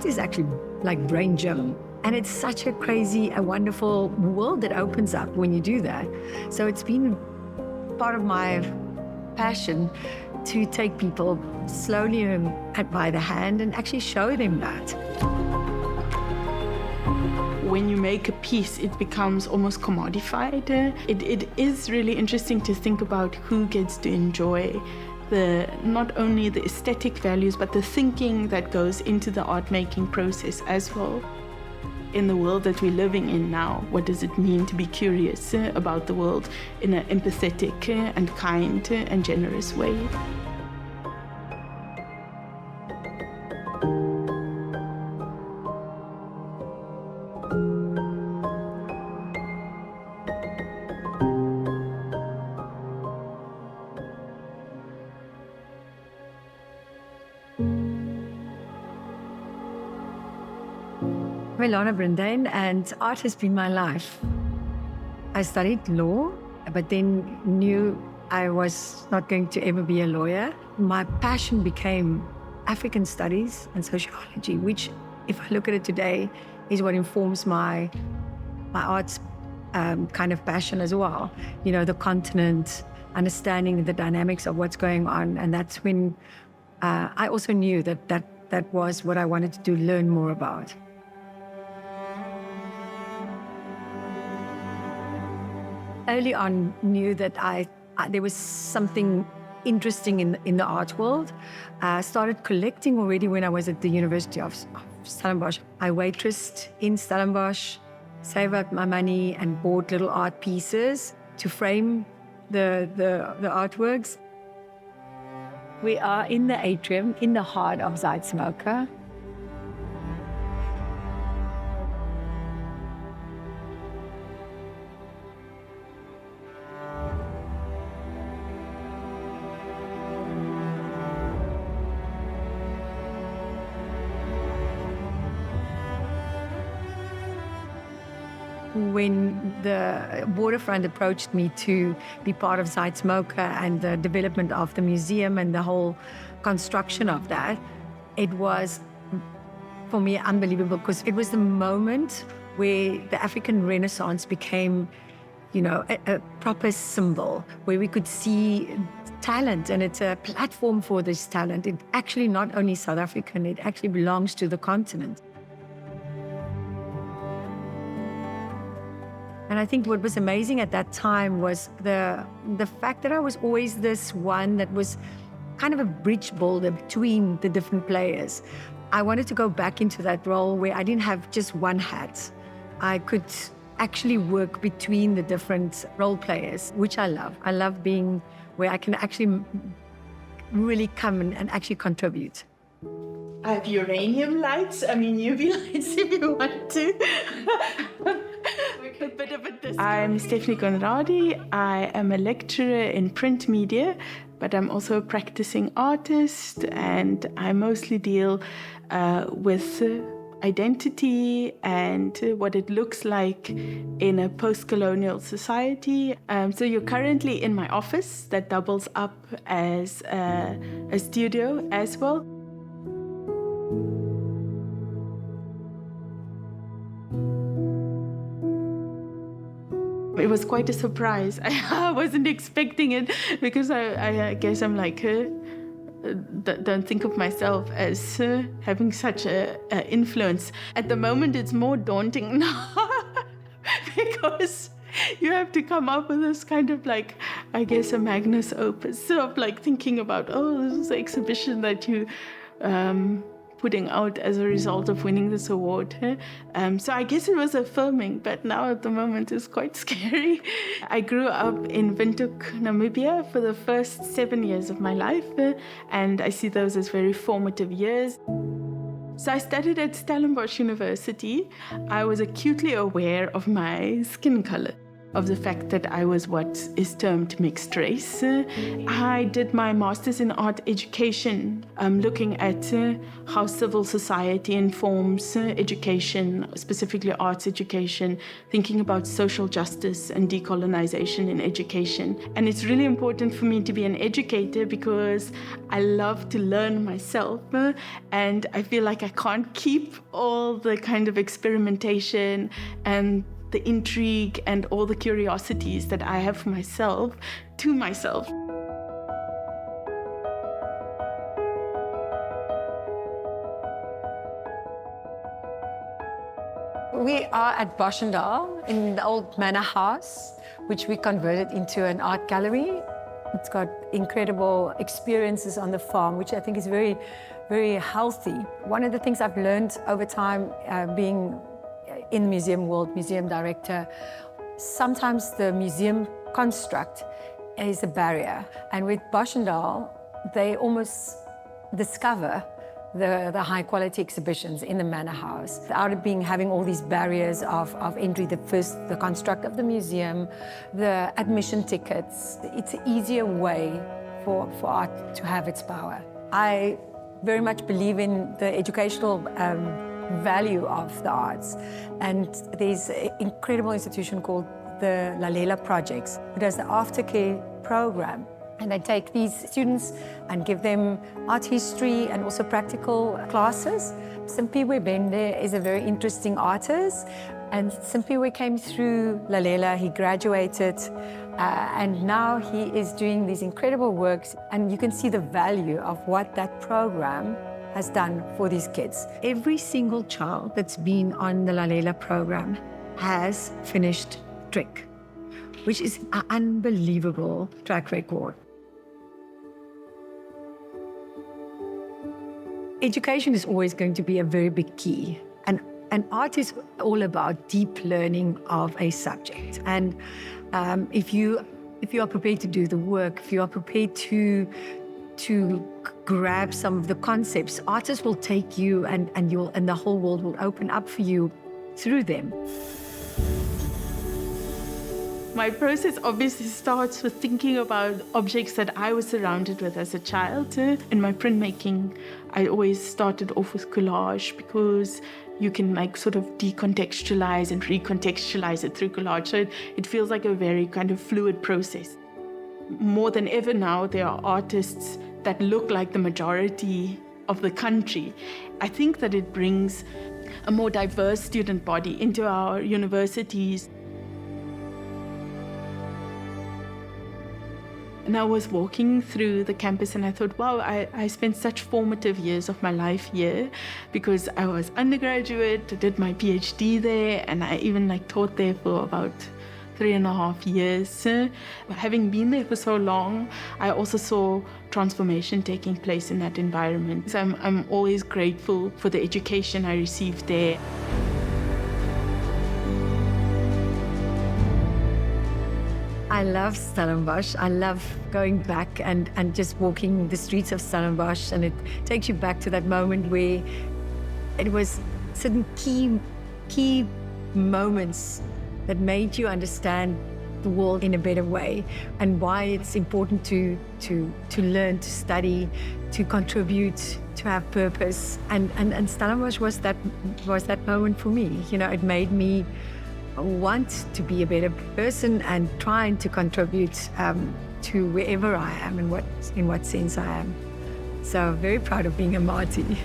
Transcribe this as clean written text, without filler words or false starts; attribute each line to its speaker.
Speaker 1: art is actually like brain gym. And it's such a crazy, a wonderful world that opens up when you do that. So it's been part of my passion to take people slowly by the hand and actually show them that.
Speaker 2: When you make a piece, it becomes almost commodified. It is really interesting to think about who gets to enjoy not only the aesthetic values, but the thinking that goes into the art-making process as well. In the world that we're living in now, what does it mean to be curious about the world in an empathetic and kind and generous way?
Speaker 1: I'm Elana Brundyn, and art has been my life. I studied law, but then knew I was not going to ever be a lawyer. My passion became African studies and sociology, which, if I look at it today, is what informs my arts kind of passion as well. You know, the continent, understanding the dynamics of what's going on, and that's when I also knew that was what I wanted to do, learn more about. Early on, knew that there was something interesting in the art world. I started collecting already when I was at the University of Stellenbosch. I waitressed in Stellenbosch, saved up my money and bought little art pieces to frame the artworks. We are in the atrium, in the heart of Zeitz MOCAA. When the Waterfront approached me to be part of Zeitz MOCAA and the development of the museum and the whole construction of that, it was, for me, unbelievable, because it was the moment where the African Renaissance became, you know, a proper symbol, where we could see talent, and it's a platform for this talent. It actually not only South African, it actually belongs to the continent. And I think what was amazing at that time was the fact that I was always this one that was kind of a bridge builder between the different players. I wanted to go back into that role where I didn't have just one hat. I could actually work between the different role players, which I love. I love being where I can actually really come and actually contribute.
Speaker 2: I have uranium lights, UV lights if you want to. A bit of a distance. I'm Stephané Conradie. I am a lecturer in print media, but I'm also a practicing artist, and I mostly deal with identity and what it looks like in a post-colonial society. So you're currently in my office that doubles up as a studio as well. It was quite a surprise. I wasn't expecting it, because I guess I'm like, don't think of myself as having such an influence. At the moment, it's more daunting now because you have to come up with this kind of like, I guess, a magnus opus of like thinking about, this is the exhibition that you putting out as a result of winning this award. So I guess it was affirming, but now at the moment it's quite scary. I grew up in Windhoek, Namibia for the first 7 years of my life, and I see those as very formative years. So I studied at Stellenbosch University. I was acutely aware of my skin color. of the fact that I was what is termed mixed race. I did my master's in art education, looking at how civil society informs education, specifically arts education, thinking about social justice and decolonization in education. And it's really important for me to be an educator because I love to learn myself, and I feel like I can't keep all the kind of experimentation and the intrigue and all the curiosities that I have for myself to myself.
Speaker 1: We are at Boschendal in the old manor house, which we converted into an art gallery. It's got incredible experiences on the farm, which I think is very, very healthy. One of the things I've learned over time being in the museum world, museum director, sometimes the museum construct is a barrier. And with Boschendal, they almost discover the high quality exhibitions in the manor house. Out of having all these barriers of entry, the construct of the museum, the admission tickets, it's an easier way for art to have its power. I very much believe in the educational value of the arts. And there's an incredible institution called the Lalela Projects, who does the aftercare program. And they take these students and give them art history and also practical classes. Simpiwe Bende is a very interesting artist. And Simpiwe came through Lalela, he graduated, and now he is doing these incredible works. And you can see the value of what that program has done for these kids. Every single child that's been on the Lalela program has finished trick, which is an unbelievable track record. Education is always going to be a very big key. And art is all about deep learning of a subject. And if you are prepared to do the work, if you are prepared to grab some of the concepts, artists will take you and the whole world will open up for you through them.
Speaker 2: My process obviously starts with thinking about objects that I was surrounded with as a child. In my printmaking, I always started off with collage because you can sort of decontextualize and recontextualize it through collage. So it feels like a very kind of fluid process. More than ever now, there are artists that look like the majority of the country. I think that it brings a more diverse student body into our universities. And I was walking through the campus and I thought, wow, I spent such formative years of my life here because I was undergraduate, I did my PhD there, and I even taught there for about 3.5 years. Having been there for so long, I also saw transformation taking place in that environment. So I'm always grateful for the education I received there.
Speaker 1: I love Stellenbosch. I love going back and just walking the streets of Stellenbosch, and it takes you back to that moment where it was certain key moments that made you understand the world in a better way and why it's important to learn, to study, to contribute, to have purpose. And Stellenbosch was that moment for me. You know, it made me want to be a better person and trying to contribute to wherever I am and in what sense I am. So very proud of being a Matie.